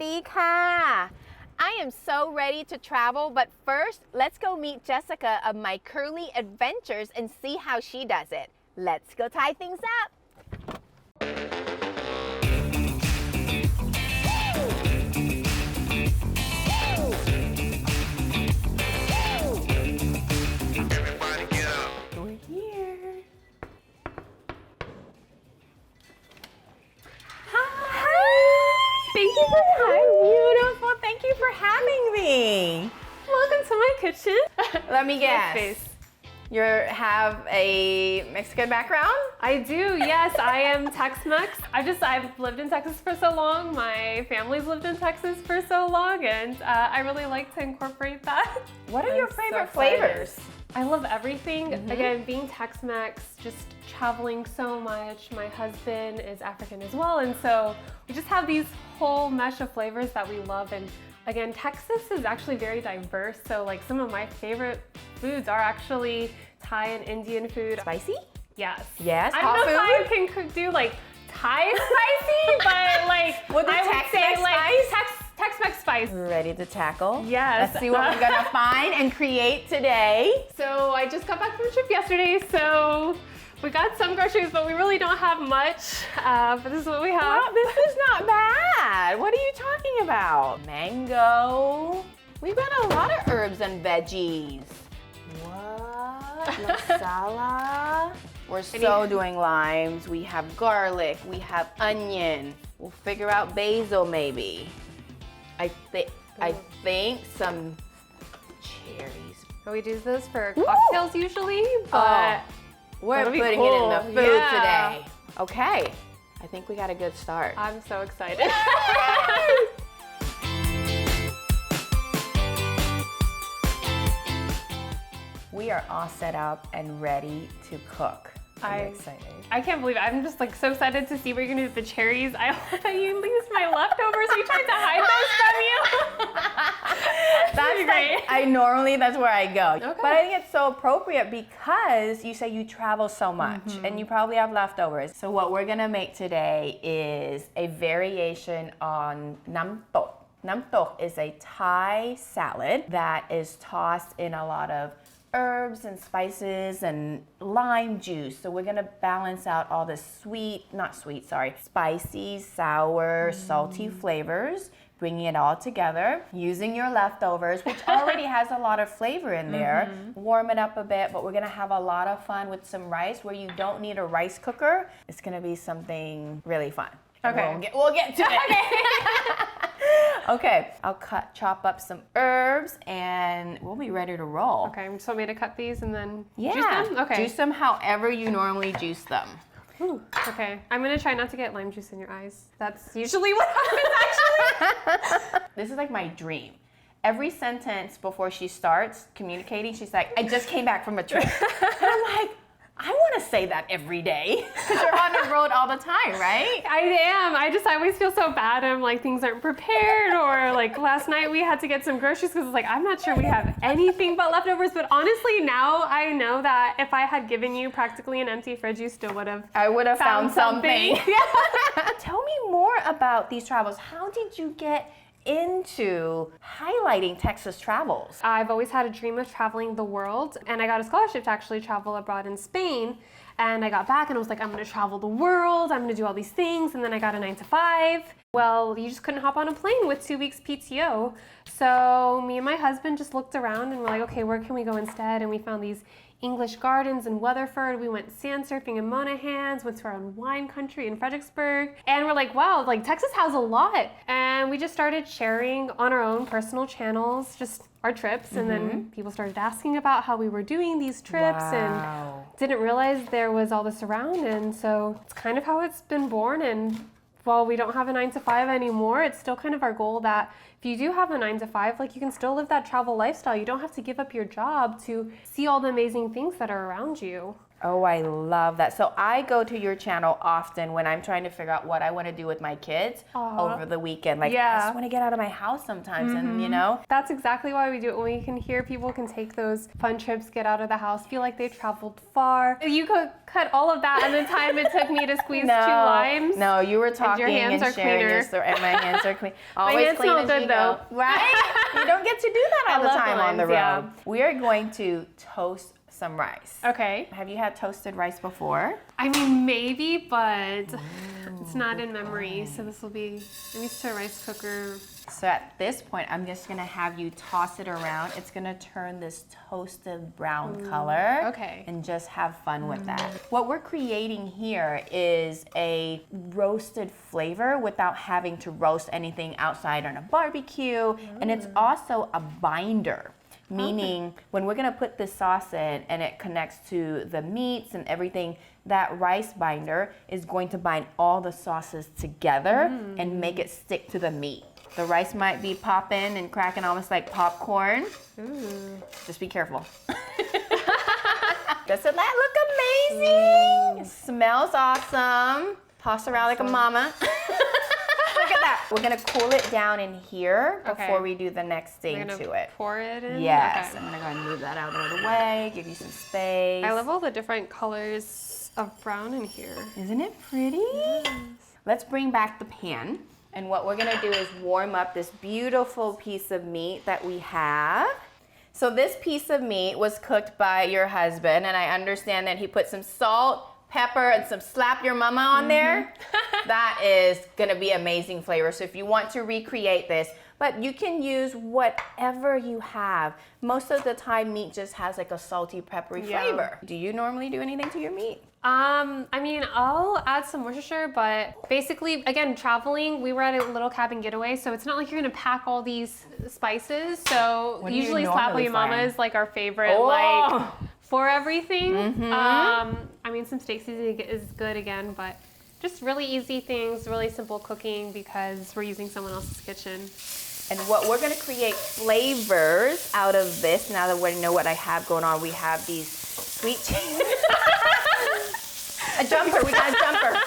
ดีค่ะ I am so ready to travel, but first, let's go meet Jessica of MyCurlyAdventures and see how she does it. Let's go tie things up. We're here. Thank you for Beautiful. Thank you for having me. Welcome to my kitchen. Let me guess. Space. You have a Mexican background? I do, yes. I am Tex-Mex. I've lived in Texas for so long. My family's lived in Texas for so long, and I really like to incorporate that. What are your favorite so excited. flavors? I love everything. Again, being Tex-Mex, just traveling so much. My husband is African as well, and so we just have these whole mesh of flavors that we love. And again, Texas is actually very diverse, so like some of my favorite foods are actually Thai and Indian food. Spicy? Yes. Yes, I hot don't know food? if I can do like Thai spicy, but like With the I would Tex-Mex say like spice? Tex-Mex spice. We're ready to tackle? Yes. Let's see what we're gonna find and create today. So I just got back from a trip yesterday, so we got some groceries, but we really don't have much. But this is what we have. Well, this is not bad. What are you talking about? Mango. We've got a lot of herbs and veggies. What? La sala. We're so doing limes. We have garlic. We have onion. We'll figure out basil maybe. I think some cherries. We do this for cocktails usually, but we're that'll be putting cool. it in the food Yeah. today. Okay. I think we got a good start. I'm so excited. We are all set up and ready to cook. I'm excited. I can't believe it. I'm just like so excited to see what you're gonna do with the cherries. I hope that you used my leftovers. You tried to hide those from you. That's great. That's where I go. Okay. But I think it's so appropriate because you say you travel so much and you probably have leftovers. So what we're gonna make today is a variation on nam tok. Nam tok is a Thai salad that is tossed in a lot of herbs and spices and lime juice. So we're gonna balance out all the spicy, sour, salty flavors, bringing it all together, using your leftovers, which already has a lot of flavor in there. Warm it up a bit, but we're gonna have a lot of fun with some rice where you don't need a rice cooker. It's gonna be something really fun. Okay. We'll get to it. Okay, I'll chop up some herbs and we'll be ready to roll. Okay, just want me to cut these and then Yeah, juice them? Okay. Juice them however you normally juice them. Ooh, okay, I'm gonna try not to get lime juice in your eyes. That's usually what happens actually. This is like my dream. Every sentence before she starts communicating, she's like, I just came back from a trip. And I'm like, I want to say that every day because you're on the road all the time, right? I am. I always feel so bad. I'm like, things aren't prepared, or like last night we had to get some groceries because it's like, I'm not sure we have anything but leftovers. But honestly, now I know that if I had given you practically an empty fridge, you still would have. I would have found something. Yeah. Tell me more about these travels. How did you get into highlighting Texas travels? I've always had a dream of traveling the world, and I got a scholarship to actually travel abroad in Spain. And I got back and I was like, I'm gonna travel the world, I'm gonna do all these things, and then I got a 9-to-5. Well, you just couldn't hop on a plane with 2 weeks PTO. So me and my husband just looked around and we're like, okay, where can we go instead? And we found these English gardens in Weatherford. We went sand surfing in Monahans, went to our own wine country in Fredericksburg. And we're like, wow, like Texas has a lot. And we just started sharing on our own personal channels, just our trips. And then people started asking about how we were doing these trips and didn't realize there was all this around. And so it's kind of how it's been born. And while we don't have a 9-to-5 anymore, it's still kind of our goal that if you do have a 9-to-5, like you can still live that travel lifestyle. You don't have to give up your job to see all the amazing things that are around you. Oh, I love that. So I go to your channel often when I'm trying to figure out what I want to do with my kids over the weekend. Like, I just want to get out of my house sometimes and, you know. That's exactly why we do it. When we can hear people can take those fun trips, get out of the house, feel like they traveled far. You could cut all of that and the time it took me to squeeze 2 limes. No, you were talking and sharing your story. And my hands are clean. Always clean as you go. Right? You don't get to do that all the time on the road. Yeah. We are going to toast some rice. Okay. Have you had toasted rice before? I mean, maybe, but it's not in memory. So this will be, I'm used to a rice cooker. So at this point, I'm just gonna have you toss it around. It's gonna turn this toasted brown color. Okay. And just have fun with that. What we're creating here is a roasted flavor without having to roast anything outside on a barbecue. And it's also a binder. Meaning, when we're gonna put this sauce in and it connects to the meats and everything, that rice binder is going to bind all the sauces together and make it stick to the meat. The rice might be popping and cracking almost like popcorn. Just be careful. Doesn't that look amazing? Smells awesome. Toss around like a mama. Look at that. We're gonna cool it down in here before we do the next thing to it. Pour it in? Yes. Okay. I'm gonna go ahead and move that out of the way, give you some space. I love all the different colors of brown in here. Isn't it pretty? Yes. Let's bring back the pan. And what we're gonna do is warm up this beautiful piece of meat that we have. So this piece of meat was cooked by your husband, and I understand that he put some salt, pepper, and some slap your mama on there. That is gonna be amazing flavor. So if you want to recreate this, but you can use whatever you have. Most of the time, meat just has like a salty, peppery flavor. Do you normally do anything to your meat? I mean, I'll add some Worcestershire, but basically, again, traveling, we were at a little cabin getaway, so it's not like you're gonna pack all these spices. So usually Slap Your Mama is like our favorite, like for everything. I mean, some steak seasoning is good again, but just really easy things, really simple cooking because we're using someone else's kitchen. And what we're gonna create flavors out of this, now that we know what I have going on, we have these sweet cheese. A jumper, we got a jumper.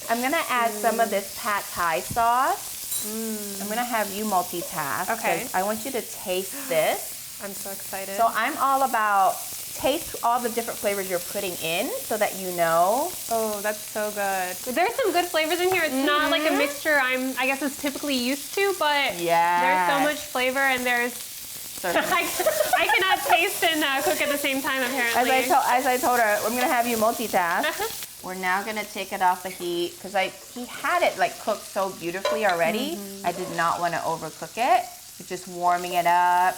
I'm gonna add some of this pad Thai sauce. I'm gonna have you multitask. Okay. I want you to taste this. I'm so excited. So I'm all about taste all the different flavors you're putting in so that you know. Oh, that's so good. There's some good flavors in here. It's not like a mixture I guess is typically used to, but there's so much flavor and there's I cannot taste and cook at the same time apparently. As I told her, I'm gonna have you multitask. We're now gonna take it off the heat because he had it like cooked so beautifully already. I did not want to overcook it. We're just warming it up,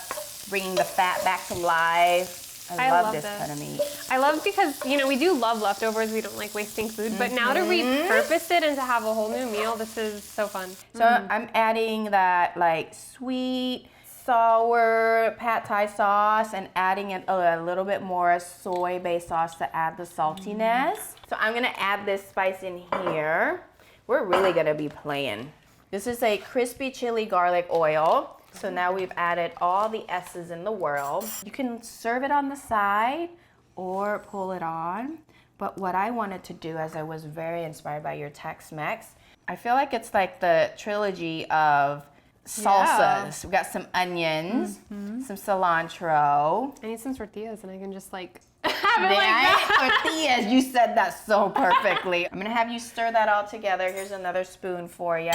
bringing the fat back to life. I love this kind of meat. I love because, you know, we do love leftovers. We don't like wasting food. But now to repurpose it and to have a whole new meal, this is so fun. So I'm adding that like sweet, sour pad Thai sauce and adding it a little bit more soy-based sauce to add the saltiness. So I'm gonna add this spice in here. We're really gonna be playing. This is a crispy chili garlic oil. So now we've added all the S's in the world. You can serve it on the side or pull it on. But what I wanted to do, as I was very inspired by your Tex-Mex, I feel like it's like the trilogy of salsas. We've got some onions, some cilantro. I need some tortillas and I can just like have it like that. Tortillas, you said that so perfectly. I'm gonna have you stir that all together. Here's another spoon for you.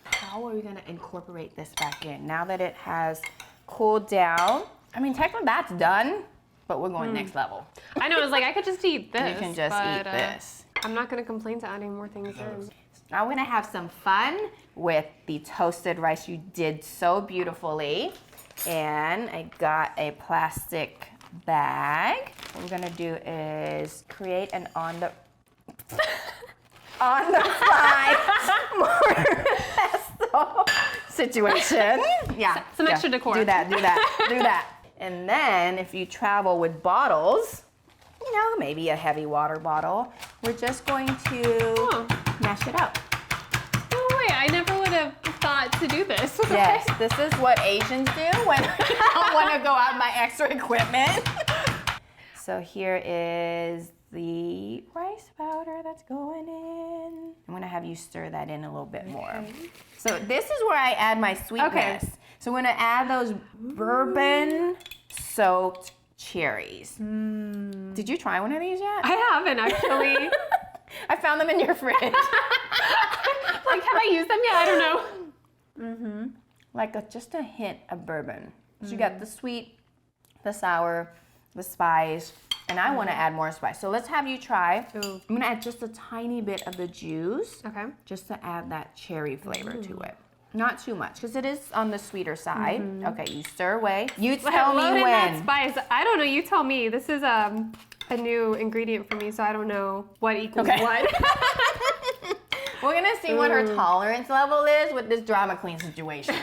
How are we gonna incorporate this back in? Now that it has cooled down, I mean, technically that's done, but we're going next level. I know, it's like I could just eat this. You can just eat this. I'm not gonna complain to adding more things in. Now we're gonna have some fun with the toasted rice you did so beautifully. And I got a plastic bag. What we're gonna do is create an on the fly pesto situation. Yeah. Some extra decor. Do that. And then if you travel with bottles, you know, maybe a heavy water bottle, we're just going to mash it up. Oh wait, I never would have thought to do this. Yes, this is what Asians do when I don't want to go out and buy extra equipment. So here is the rice powder that's going in. I'm gonna have you stir that in a little bit more. So this is where I add my sweetness. Okay. So we're gonna add those bourbon-soaked cherries. Did you try one of these yet? I haven't actually. I found them in your fridge. Like, have I used them yet? I don't know. Like just a hint of bourbon. So you got the sweet, the sour, the spice, and I want to add more spice. So let's have you try. Ooh. I'm gonna add just a tiny bit of the juice, Okay. just to add that cherry flavor to it. Not too much, because it is on the sweeter side. Okay, you stir away. You tell me Load in that when. spice. I don't know. You tell me. This is a new ingredient for me, so I don't know what equals what. We're gonna see what her tolerance level is with this drama queen situation.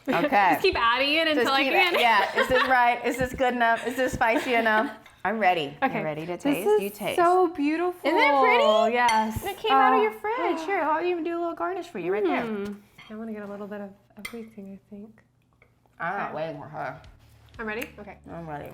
Okay. Just keep adding it until I can. Yeah, is this right? Is this good enough? Is this spicy enough? I'm ready. Okay. You ready to taste? This is You taste. so beautiful. Isn't it pretty? Yes. It came out of your fridge. Here, I'll even do a little garnish for you right there. I want to get a little bit of everything, I think. I'm not waiting for her. I'm ready? Okay. I'm ready.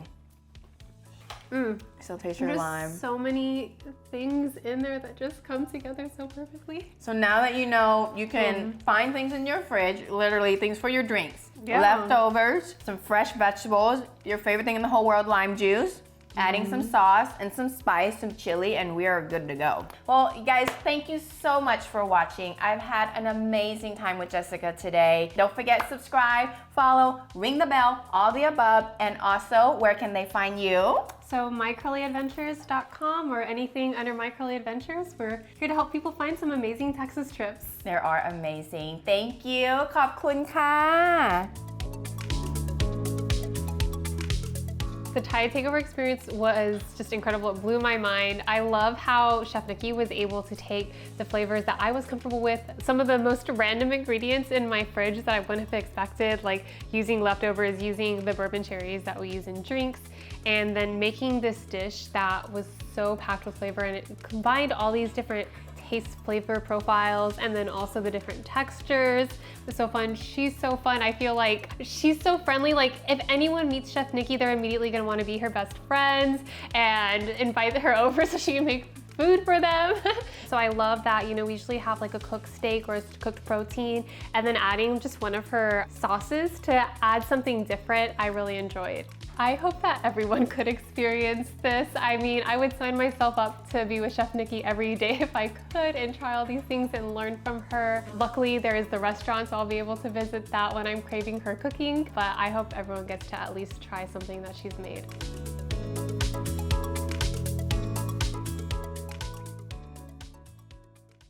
So taste your There's lime. so many things in there that just come together so perfectly. So now that you know, you can find things in your fridge, literally things for your drinks. Yeah. Leftovers, some fresh vegetables, your favorite thing in the whole world, lime juice. Adding some sauce and some spice, some chili, and we are good to go. Well, you guys, thank you so much for watching. I've had an amazing time with Jessica today. Don't forget, subscribe, follow, ring the bell, all the above, and also, where can they find you? So MyCurlyAdventures.com or anything under My Curly Adventures. We're here to help people find some amazing Texas trips. They are amazing. Thank you. ขอบคุณค่ะ The Thai takeover experience was just incredible. It blew my mind. I love how Chef Nikki was able to take the flavors that I was comfortable with, some of the most random ingredients in my fridge that I wouldn't have expected, like using leftovers, using the bourbon cherries that we use in drinks, and then making this dish that was so packed with flavor, and it combined all these different taste flavor profiles and then also the different textures. It was so fun. She's so fun. I feel like she's so friendly. Like if anyone meets Chef Nikki, they're immediately gonna want to be her best friends and invite her over so she can make food for them. So I love that, you know, we usually have like a cooked steak or a cooked protein, and then adding just one of her sauces to add something different, I really enjoyed. I hope that everyone could experience this. I mean, I would sign myself up to be with Chef Nikki every day if I could and try all these things and learn from her. Luckily, there is the restaurant, so I'll be able to visit that when I'm craving her cooking, but I hope everyone gets to at least try something that she's made.